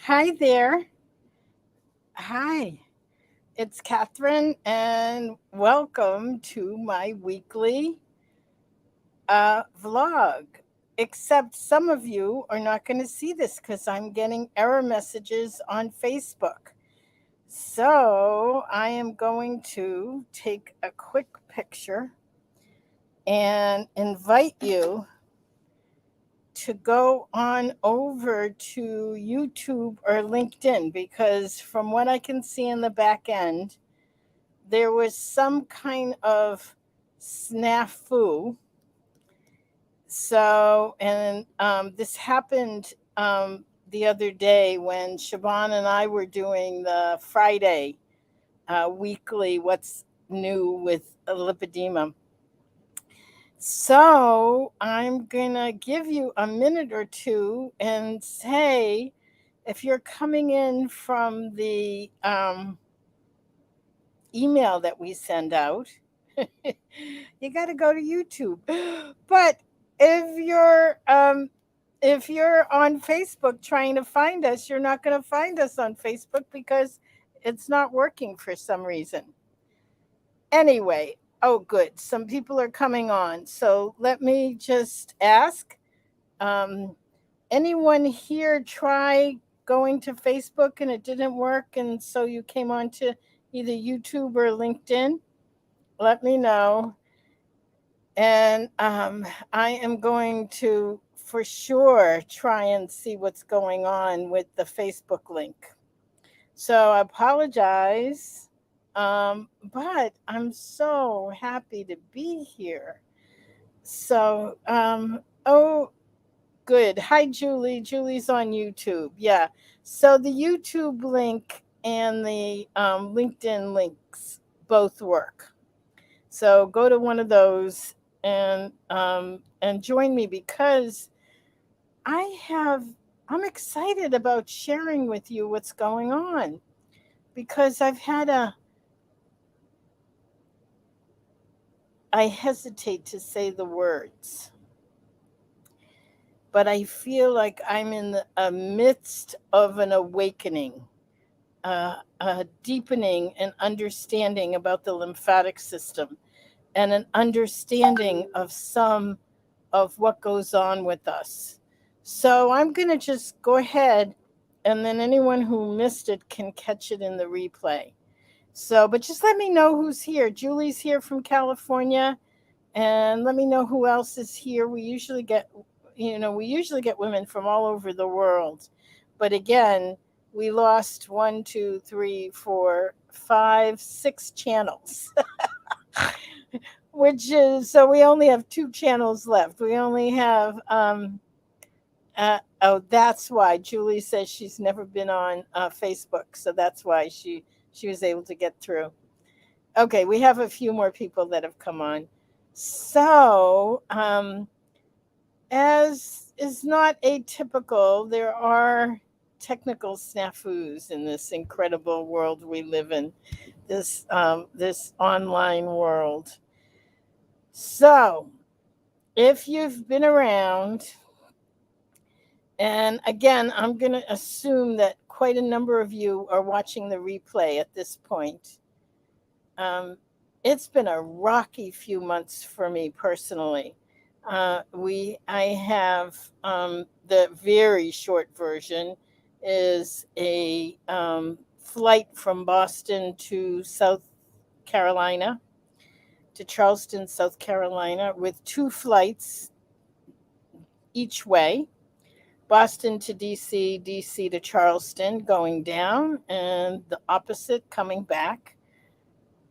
Hi there. Hi, it's Catherine, and welcome to my weekly vlog. Except some of you are not going to see this because I'm getting error messages on Facebook. So I am going to take a quick picture and invite you to go on over to YouTube or LinkedIn because, from what I can see in the back end, there was some kind of snafu. And this happened the other day when Siobhan and I were doing the Friday weekly What's New with Lipedema. So I'm going to give you a minute or two and say, if you're coming in from the email that we send out, you got to go to YouTube. But if you're on Facebook trying to find us, you're not going to find us on Facebook because it's not working for some reason. Anyway, oh good, some people are coming on. So let me just ask, um, anyone here try going to Facebook and it didn't work, and so you came on to either YouTube or LinkedIn? Let me know. And I am going to, for sure, try and see what's going on with the Facebook link. So I apologize, but I'm so happy to be here. Oh, good. Hi, Julie. Julie's on YouTube. Yeah. So the YouTube link and the LinkedIn links both work. So go to one of those and join me because I have I'm excited about sharing with you what's going on because I hesitate to say the words, but I feel like I'm in the midst of an awakening, a deepening and understanding about the lymphatic system and an understanding of some of what goes on with us. So I'm going to just go ahead, and then anyone who missed it can catch it in the replay. So, but just let me know who's here. Julie's here from California, and let me know who else is here. We usually get women from all over the world. But again, we lost one, two, three, four, five, six channels. Which is, so we only have two channels left. We only have oh, that's why Julie says she's never been on Facebook, so that's why she was able to get through. Okay, we have a few more people that have come on. So, as is not atypical, there are technical snafus in this incredible world we live in, this online world. So, if you've been around, and again, I'm going to assume that quite a number of you are watching the replay at this point. Um, it's been a rocky few months for me personally. I have the very short version is a flight from Boston to Carolina, to Charleston, South Carolina, with two flights each way. Boston to DC, DC to Charleston going down, and the opposite coming back.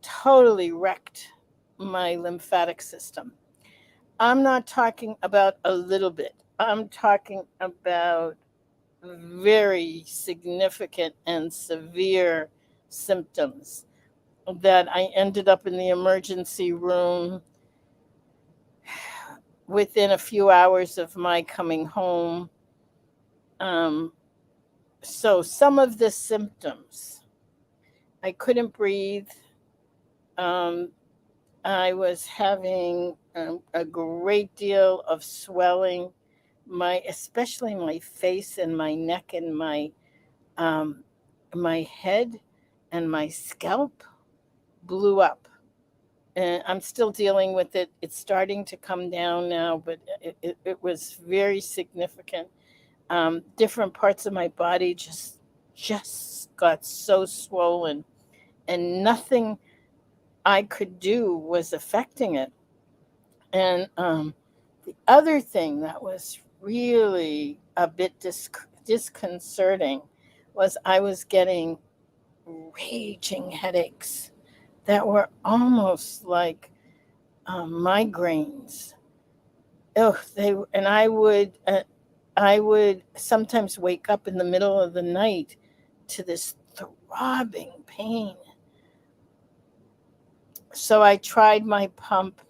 Totally wrecked my lymphatic system. I'm not talking about a little bit, I'm talking about very significant and severe symptoms that I ended up in the emergency room within a few hours of my coming home. Um, so, some of the symptoms, I couldn't breathe. Um, I was having a great deal of swelling, especially my face and my neck and my Um, my head and my scalp blew up. And I'm still dealing with it. It's starting to come down now, but it was very significant. Different parts of my body just got so swollen, and nothing I could do was affecting it. And the other thing that was really a bit disconcerting was I was getting raging headaches that were almost like migraines. Oh, I would sometimes wake up in the middle of the night to this throbbing pain. So I tried my pump,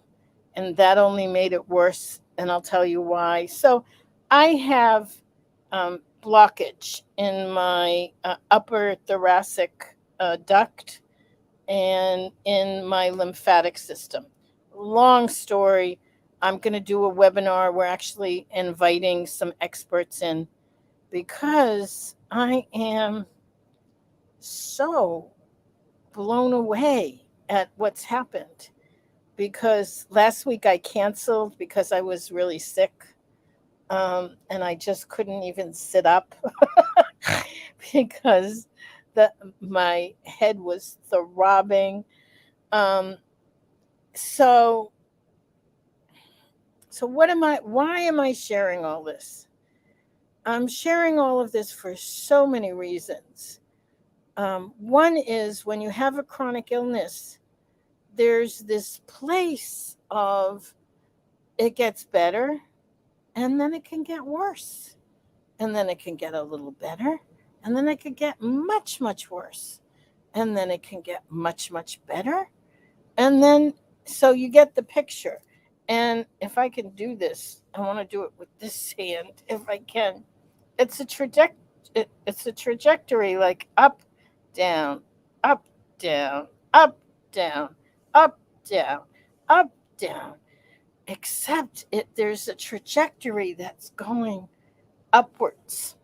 and that only made it worse. And I'll tell you why. So I have blockage in my upper thoracic duct and in my lymphatic system. Long story. I'm going to do a webinar. We're actually inviting some experts in because I am so blown away at what's happened. Because last week I canceled because I was really sick, and I just couldn't even sit up because the my head was throbbing. Um, so so what am I? Why am I sharing all this? I'm sharing all of this for so many reasons. One is when you have a chronic illness, there's this place of it gets better and then it can get worse. And then it can get a little better. And then it can get much, much worse. And then it can get much, much better. And then, so you get the picture. And if I can do this, I want to do it with this hand if I can. It's a it's a trajectory like up, down, up, down, up, down, up, down, up, down. Except there's a trajectory that's going upwards,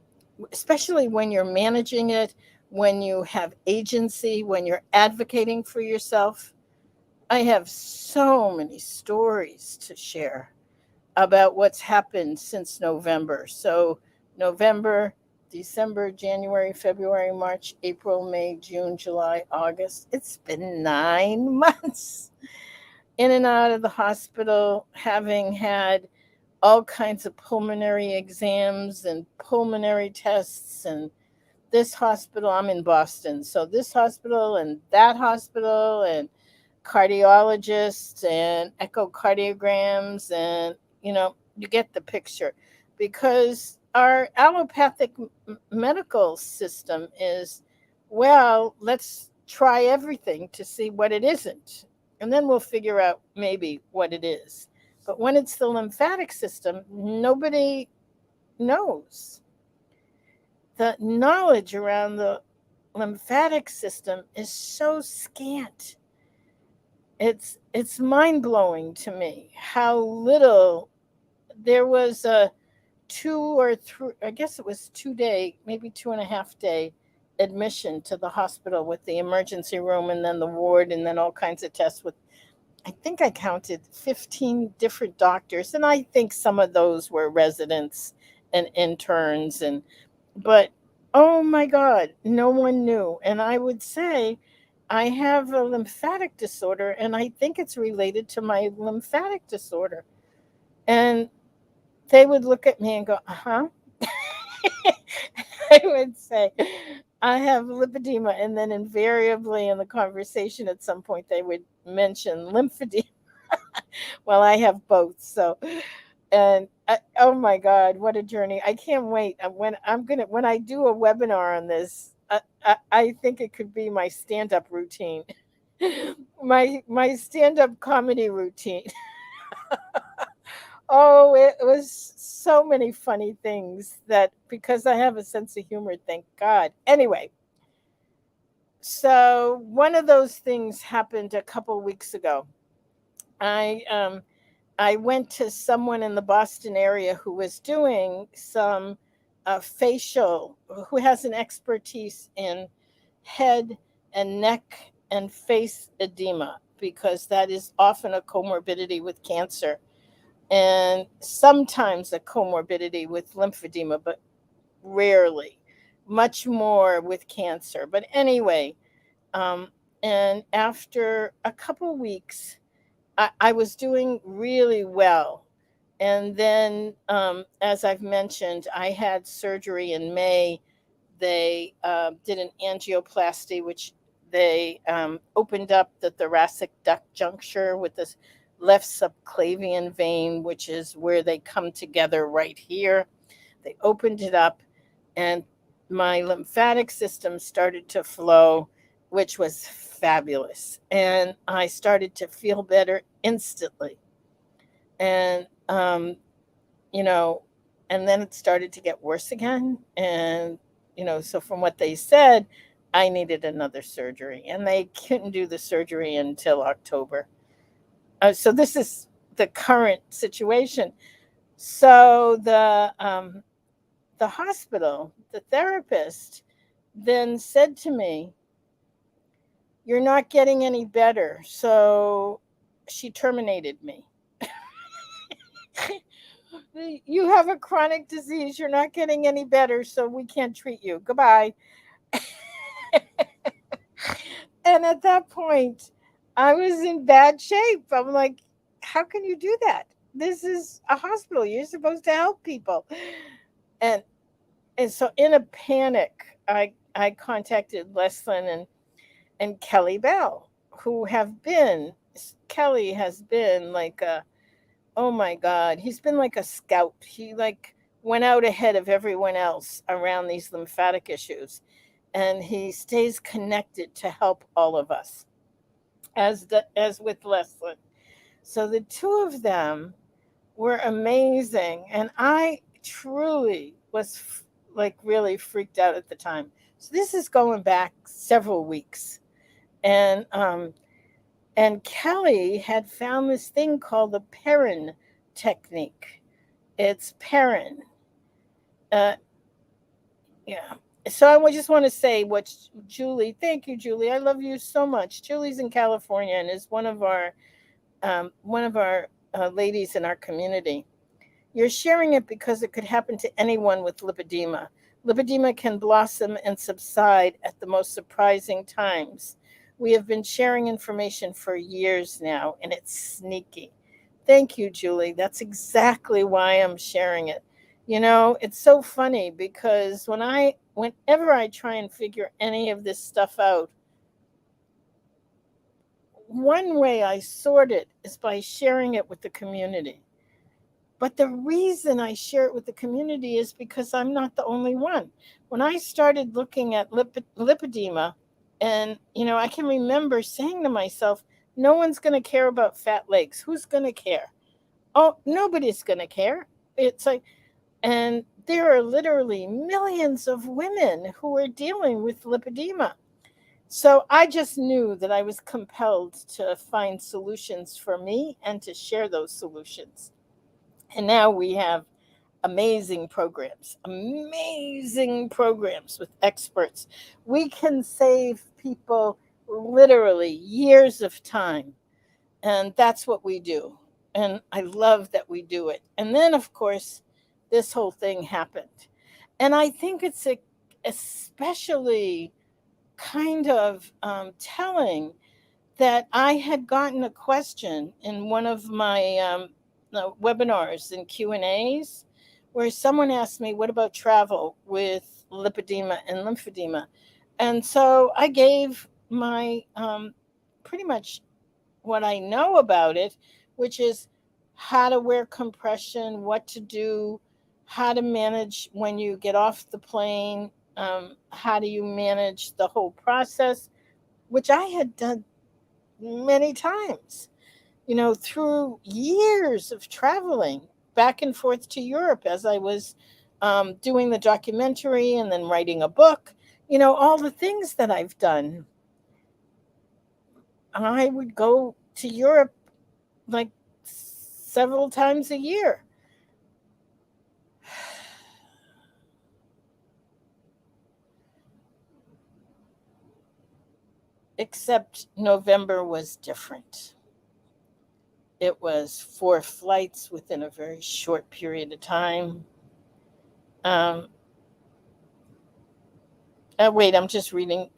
especially when you're managing it, when you have agency, when you're advocating for yourself. I have so many stories to share about what's happened since November. So, November, December, January, February, March, April, May, June, July, August. It's been 9 months in and out of the hospital, having had all kinds of pulmonary exams and pulmonary tests. And this hospital, I'm in Boston, so this hospital and that hospital, and cardiologists and echocardiograms, and you get the picture. Because our allopathic medical system is, well, let's try everything to see what it isn't, and then we'll figure out maybe what it is. But when it's the lymphatic system, nobody knows. The knowledge around the lymphatic system is so scant. It's mind-blowing to me how little. There was a 2 or 3, I guess it was 2 day, maybe 2.5 day admission to the hospital with the emergency room and then the ward and then all kinds of tests with, I think I counted 15 different doctors, and I think some of those were residents and interns. And but oh my God, no one knew. And I would say I have a lymphatic disorder, and I think it's related to my lymphatic disorder. And they would look at me and go, uh-huh. I would say, I have lipedema. And then invariably in the conversation at some point, they would mention lymphedema. Well, I have both. So, and oh my God, what a journey. I can't wait. When I do a webinar on this, I think it could be my stand-up routine, my stand-up comedy routine. Oh, it was so many funny things that because I have a sense of humor, thank God. Anyway, so one of those things happened a couple weeks ago. I went to someone in the Boston area who was doing some facial, who has an expertise in head and neck and face edema, because that is often a comorbidity with cancer and sometimes a comorbidity with lymphedema, but rarely, much more with cancer. But anyway, um, and after a couple weeks, I was doing really well. And then, as I've mentioned, I had surgery in May. They did an angioplasty, which they opened up the thoracic duct juncture with this left subclavian vein, which is where they come together right here. They opened it up, and my lymphatic system started to flow, which was fabulous. And I started to feel better instantly. And, you know, and then it started to get worse again. And, so from what they said, I needed another surgery, and they couldn't do the surgery until October. So this is the current situation. So the hospital, the therapist, then said to me, "You're not getting any better." So she terminated me. "You have a chronic disease. You're not getting any better, so we can't treat you. Goodbye." And at that point, I was in bad shape. I'm like, "How can you do that? This is a hospital. You're supposed to help people." And and so in a panic, I contacted Leslin and Kelly Bell, who have been Kelly has been like a, oh my God, he's been like a scout. He like went out ahead of everyone else around these lymphatic issues, and he stays connected to help all of us as with Leslin. So the two of them were amazing, and I truly was like really freaked out at the time. So this is going back several weeks, and Kelly had found this thing called the Perrin technique. It's Perrin. Uh, yeah. So I just want to say what Julie. Thank you, Julie. I love you so much. Julie's in California and is one of our ladies in our community. You're sharing it because it could happen to anyone with lipedema. Lipedema can blossom and subside at the most surprising times. We have been sharing information for years now, and it's sneaky. Thank you, Julie. That's exactly why I'm sharing it. It's so funny because whenever I try and figure any of this stuff out, one way I sort it is by sharing it with the community. But the reason I share it with the community is because I'm not the only one. When I started looking at lipedema, and I can remember saying to myself, no one's going to care about fat legs. Who's going to care? Oh, nobody's going to care. It's like, and there are literally millions of women who are dealing with lipedema. So I just knew that I was compelled to find solutions for me and to share those solutions. And now we have amazing programs with experts. We can save people literally years of time. And that's what we do. And I love that we do it. And then, of course, this whole thing happened. And I think it's especially kind of telling that I had gotten a question in one of my webinars and Q&As where someone asked me, what about travel with lipedema and lymphedema? And so I gave my pretty much what I know about it, which is how to wear compression, what to do, how to manage when you get off the plane, how do you manage the whole process, which I had done many times, through years of traveling back and forth to Europe as I was doing the documentary and then writing a book, all the things that I've done. I would go to Europe like several times a year. except November was different. It was 4 flights within a very short period of time. Um, wait, I'm just reading.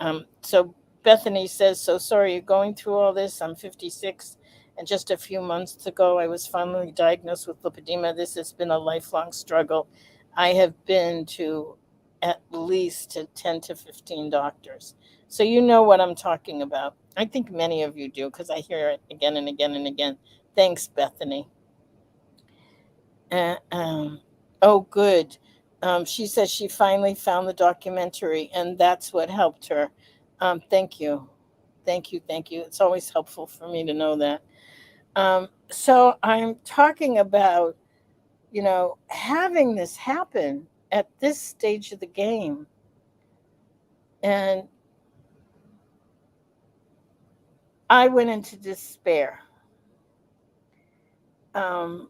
So Bethany says, "So sorry you're going through all this. I'm 56, and just a few months ago, I was finally diagnosed with lipedema. This has been a lifelong struggle. I have been to at least to 10 to 15 doctors. So you know what I'm talking about. I think many of you do because I hear it again and again and again. Thanks, Bethany. Uh, um, oh, good. She says she finally found the documentary, and that's what helped her. Thank you. Thank you. Thank you. It's always helpful for me to know that. So I'm talking about, having this happen at this stage of the game. And I went into despair. Um,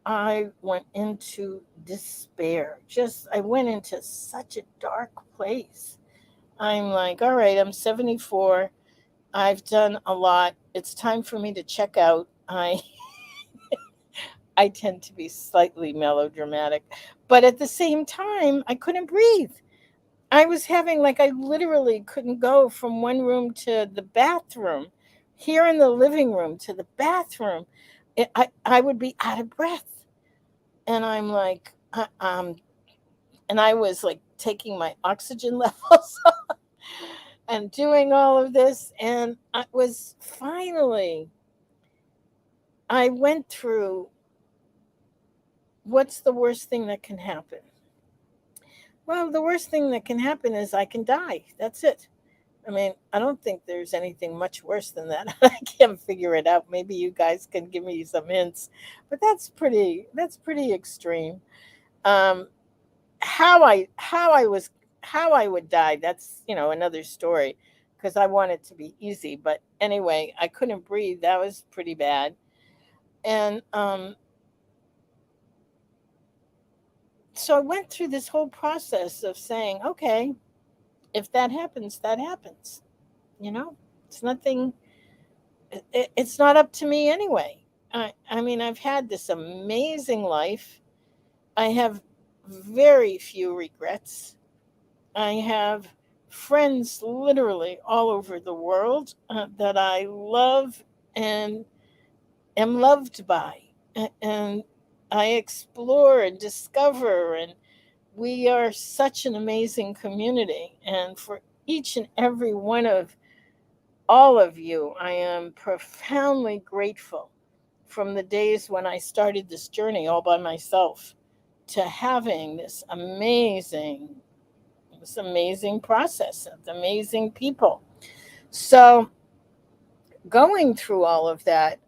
I went into despair. I went into such a dark place. I'm like, all right, I'm 74. I've done a lot. It's time for me to check out. I tend to be slightly melodramatic, but at the same time, I couldn't breathe. I was having like I literally couldn't go from one room to the bathroom, here in the living room to the bathroom. I would be out of breath, and I'm like, and I was like taking my oxygen levels and doing all of this, and I was finally. I went through what's the worst thing that can happen? Well, the worst thing that can happen is I can die. That's it. I mean, I don't think there's anything much worse than that. I can't figure it out. Maybe you guys can give me some hints, but that's pretty extreme. Um, how I would die, that's another story because I want it to be easy. But anyway, I couldn't breathe. That was pretty bad. And so I went through this whole process of saying, okay, if that happens, that happens. You know, it's nothing. It's not up to me anyway. I mean, I've had this amazing life. I have very few regrets. I have friends literally all over the world that I love and am loved by. And I explore and discover, and we are such an amazing community. And for each and every one of all of you, I am profoundly grateful from the days when I started this journey all by myself to having this amazing process of amazing people. So going through all of that,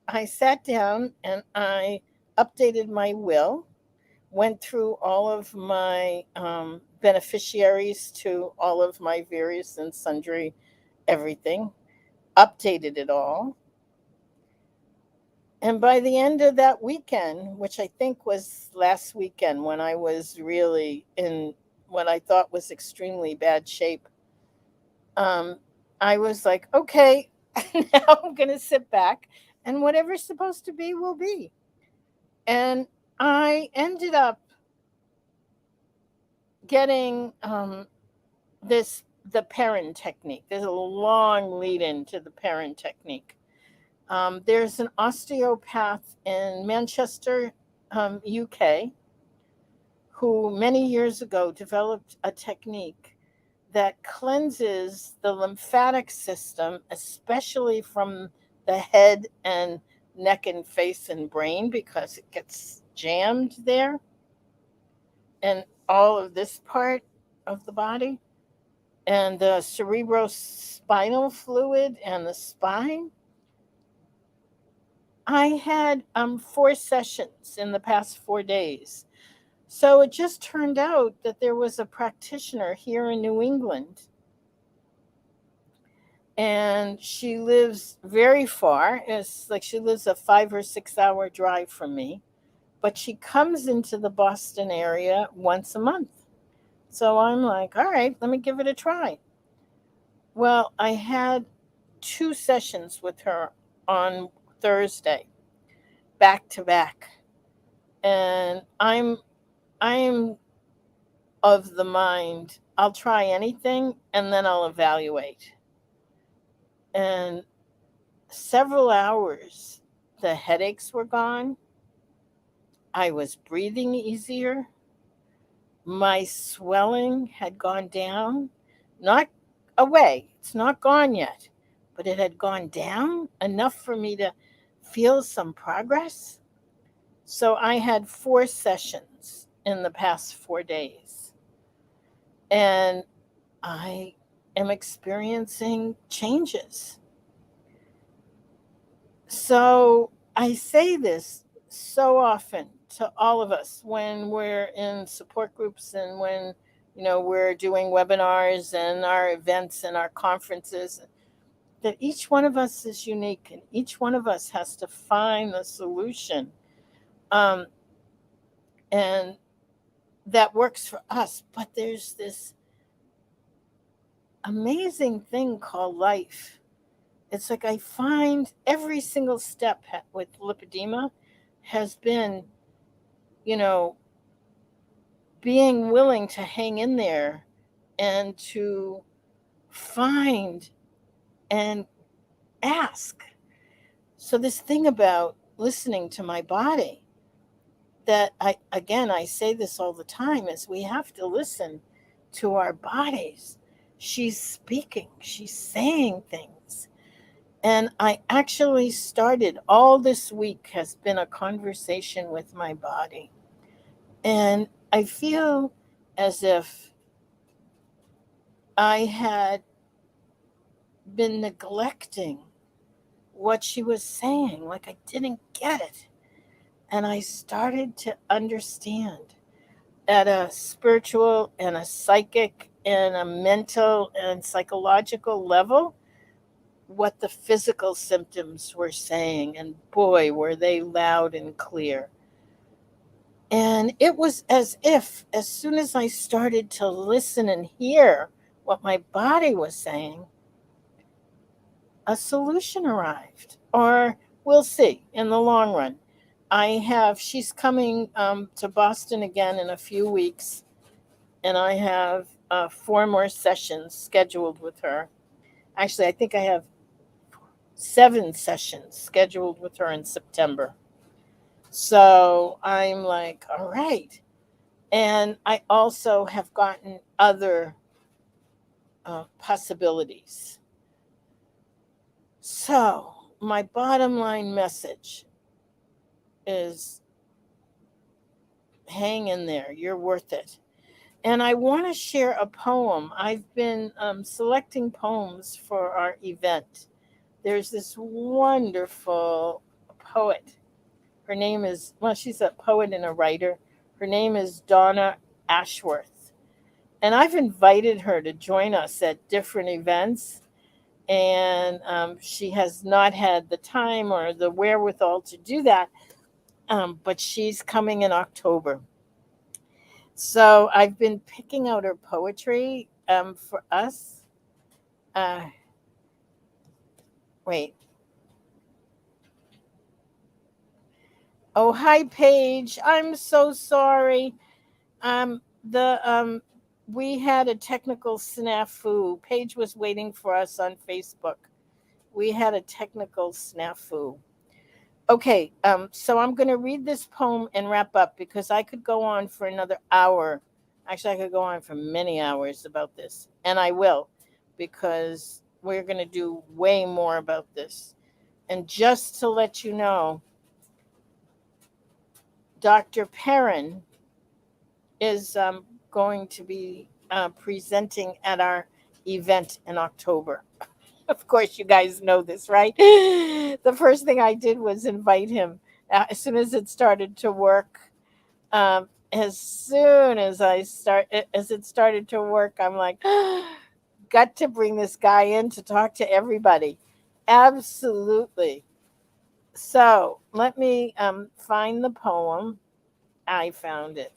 I sat down and I updated my will, went through all of my beneficiaries to all of my various and sundry everything, updated it all. And by the end of that weekend, which I think was last weekend when I was really in what I thought was extremely bad shape, um, I was like, okay, now I'm going to sit back and whatever's supposed to be will be. And I ended up getting the Perrin technique. There's a long lead into the Perrin technique. There's an osteopath in Manchester, UK, who many years ago developed a technique that cleanses the lymphatic system, especially from the head and neck and face and brain, because it gets jammed there and all of this part of the body, and the cerebrospinal fluid and the spine. I had 4 sessions in the past 4 days. So it just turned out that there was a practitioner here in New England, and she lives very far. It's like she lives a 5 or 6 hour drive from me, but she comes into the Boston area once a month. So I'm like, all right, let me give it a try. Well, I had 2 sessions with her on Thursday, back to back. And I'm of the mind I'll try anything and then I'll evaluate. And several hours, the headaches were gone. I was breathing easier. My swelling had gone down, not away. It's not gone yet, but it had gone down enough for me to feel some progress. So I had 4 sessions in the past 4 days, and I am experiencing changes. So I say this so often to all of us when we're in support groups and when we're doing webinars and our events and our conferences, that each one of us is unique and each one of us has to find the solution, um, and that works for us. But there's this amazing thing called life. It's like I find every single step with lipedema has been, you know, being willing to hang in there and to find and ask. So this thing about listening to my body, that I say this all the time, is we have to listen to our bodies. She's speaking, she's saying things. And I actually started, all this week has been a conversation with my body. And I feel as if I had been neglecting what she was saying, like I didn't get it. And I started to understand at a spiritual and a psychic and a mental and psychological level what the physical symptoms were saying. And boy, were they loud and clear. And it was as if, as soon as I started to listen and hear what my body was saying, a solution arrived. Or we'll see in the long run. She's coming to Boston again in a few weeks, and I have 4 more sessions scheduled with her. Actually, I think I have 7 sessions scheduled with her in September. So I'm like, all right. And I also have gotten other possibilities. So, my bottom line message is hang in there. You're worth it. And I want to share a poem. I've been selecting poems for our event. There's this wonderful poet. Her name is, well, she's a poet and a writer. Her name is Donna Ashworth. And I've invited her to join us at different events. And she has not had the time or the wherewithal to do that. But she's coming in October. So I've been picking out her poetry for us. Uh, Wait. Oh, hi, Paige. I'm so sorry. The We had a technical snafu. Paige was waiting for us on Facebook. We had a technical snafu. Okay, so I'm going to read this poem and wrap up because I could go on for another hour. Actually, I could go on for many hours about this, and I will, because we're going to do way more about this. And just to let you know, Dr. Perrin is going to be presenting at our event in October. Of course, you guys know this, right? The first thing I did was invite him as soon as it started to work. As soon as as it started to work, I'm like, got to bring this guy in to talk to everybody. Absolutely. So let me find the poem. I found it.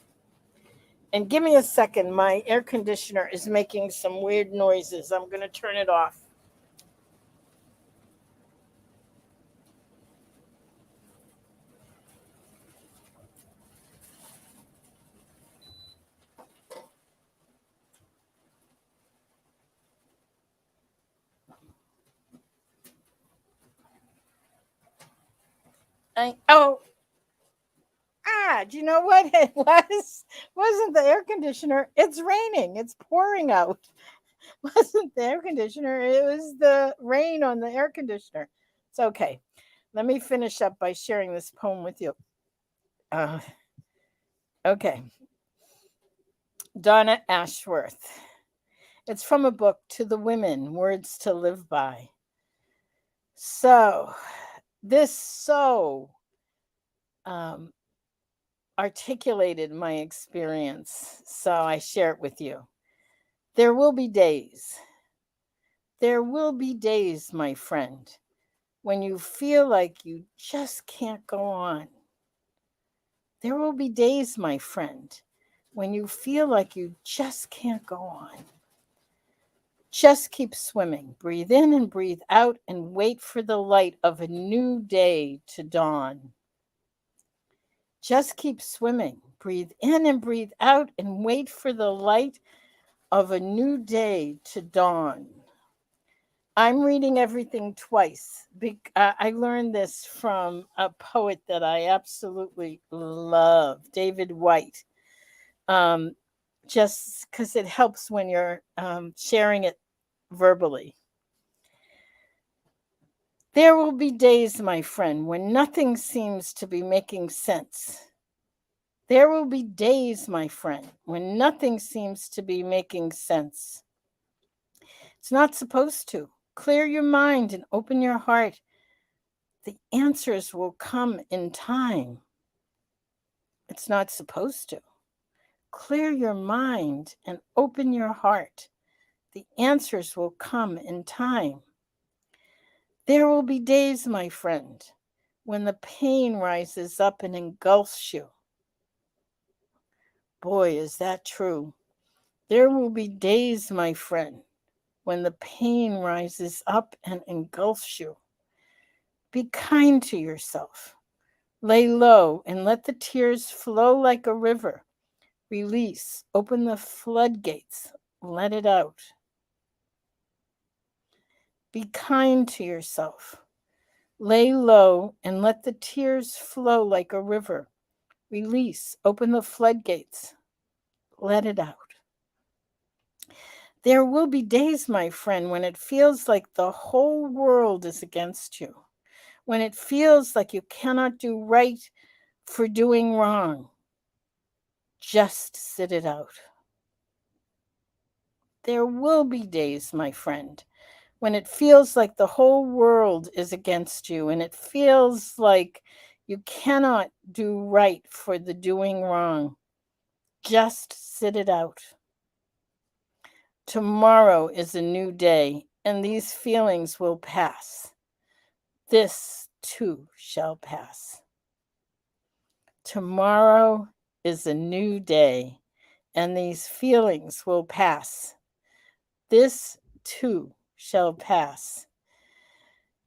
And give me a second. My air conditioner is making some weird noises. I'm going to turn it off. Oh, do you know what it was? Wasn't the air conditioner? It's raining. It's pouring out. Wasn't the air conditioner? It was the rain on the air conditioner. It's okay. Let me finish up by sharing this poem with you. Uh, okay. Donna Ashworth. It's from a book, To the Women, Words to Live By. So, this um, articulated my experience, so I share it with you. There will be days. There will be days, my friend, when you feel like you just can't go on. There will be days, my friend, when you feel like you just can't go on. Just keep swimming. Breathe in and breathe out and wait for the light of a new day to dawn. Just keep swimming. Breathe in and breathe out and wait for the light of a new day to dawn. I'm reading everything twice. I learned this from a poet that I absolutely love, David White. Just because it helps when you're sharing it verbally. There will be days, my friend, when nothing seems to be making sense. There will be days, my friend, when nothing seems to be making sense. It's not supposed to. Clear your mind and open your heart. The answers will come in time. It's not supposed to. Clear your mind and open your heart. The answers will come in time. There will be days, my friend, when the pain rises up and engulfs you. Boy, is that true. There will be days, my friend, when the pain rises up and engulfs you. Be kind to yourself. Lay low and let the tears flow like a river. Release. Open the floodgates. Let it out. Be kind to yourself. Lay low and let the tears flow like a river. Release. Open the floodgates. Let it out. There will be days, my friend, when it feels like the whole world is against you, when it feels like you cannot do right for doing wrong. Just sit it out. There will be days, my friend, when it feels like the whole world is against you and it feels like you cannot do right for the doing wrong. Just sit it out. Tomorrow is a new day, and these feelings will pass. This too shall pass. Tomorrow is a new day, and these feelings will pass. This too shall pass.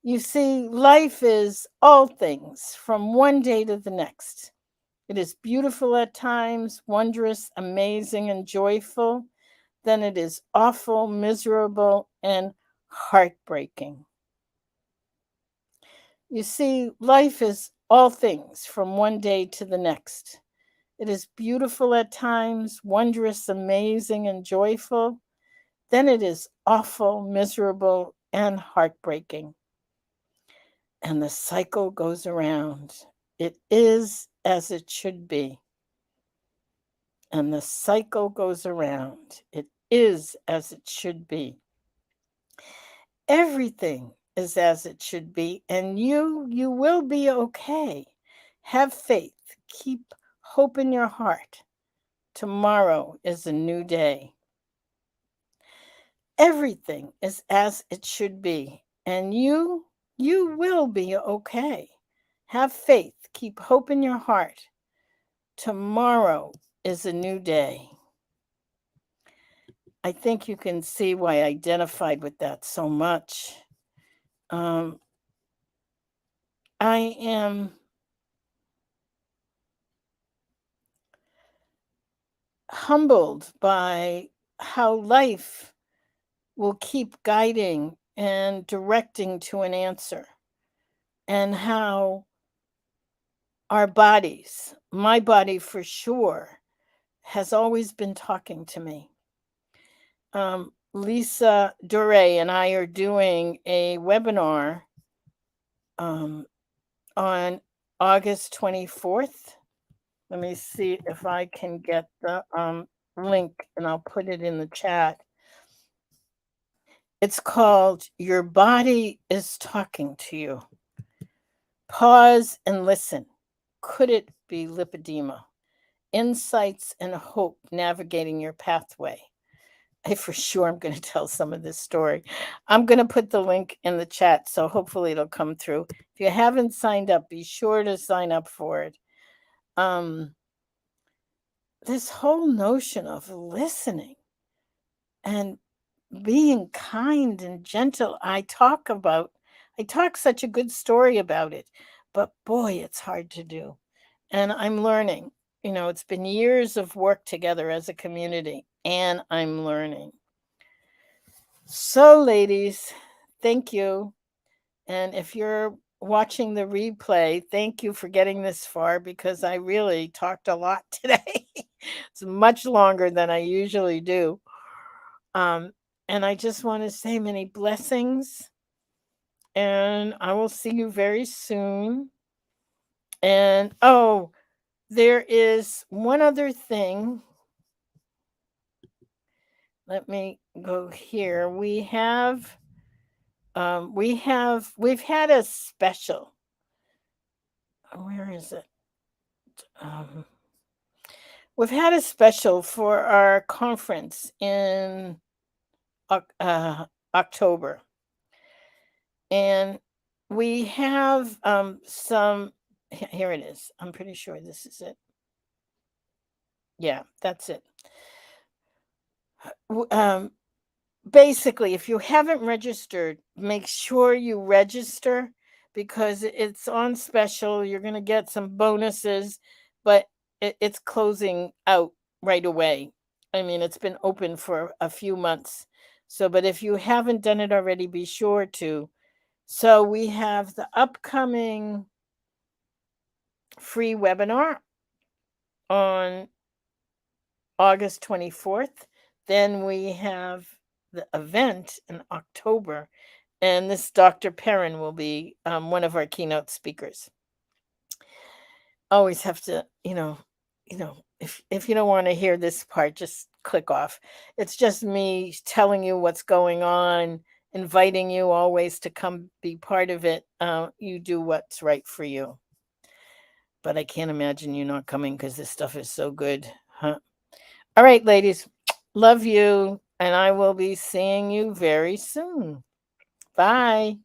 You see, life is all things from one day to the next. It is beautiful at times, wondrous, amazing, and joyful. Then it is awful, miserable, and heartbreaking. You see, life is all things from one day to the next. It is beautiful at times, wondrous, amazing, and joyful. Then it is awful, miserable, and heartbreaking. And the cycle goes around. It is as it should be. And the cycle goes around. It is as it should be. Everything is as it should be, and you will be okay. Have faith. Keep hope in your heart. Tomorrow is a new day. Everything is as it should be, and you will be okay. Have faith. Keep hope in your heart. Tomorrow is a new day. I think you can see why I identified with that so much. I am humbled by how life will keep guiding and directing to an answer, and how our bodies, my body for sure, has always been talking to me. Lisa Duray and I are doing a webinar on August 24th. Let me see if I can get the link, and I'll put it in the chat. It's called Your Body is Talking to You. Pause and listen. Could it be lipedema? Insights and hope navigating your pathway. I for sure am going to tell some of this story. I'm going to put the link in the chat, so hopefully it'll come through. If you haven't signed up, be sure to sign up for it. This whole notion of listening and being kind and gentle, I talk such a good story about it, but boy, it's hard to do. And I'm learning. It's been years of work together as a community, and I'm learning. So, ladies, thank you. And if you're watching the replay, thank you for getting this far, because I really talked a lot today. It's much longer than I usually do. And I just want to say many blessings. And I will see you very soon. And there is one other thing. Let me go here. We've had a special. Where is it? We've had a special for our conference in October. And we have some, here it is. I'm pretty sure this is it. Yeah, that's it. Basically, if you haven't registered, make sure you register, because it's on special. You're going to get some bonuses, but it's closing out right away. I mean, it's been open for a few months. But if you haven't done it already, be sure to. So we have the upcoming free webinar on August 24th. Then we have the event in October, and this Dr. Perrin will be one of our keynote speakers. Always have to, if you don't want to hear this part, just click off. It's just me telling you what's going on, inviting you always to come be part of it. You do what's right for you. But I can't imagine you not coming, because this stuff is so good, huh? All right, ladies, love you, and I will be seeing you very soon. Bye.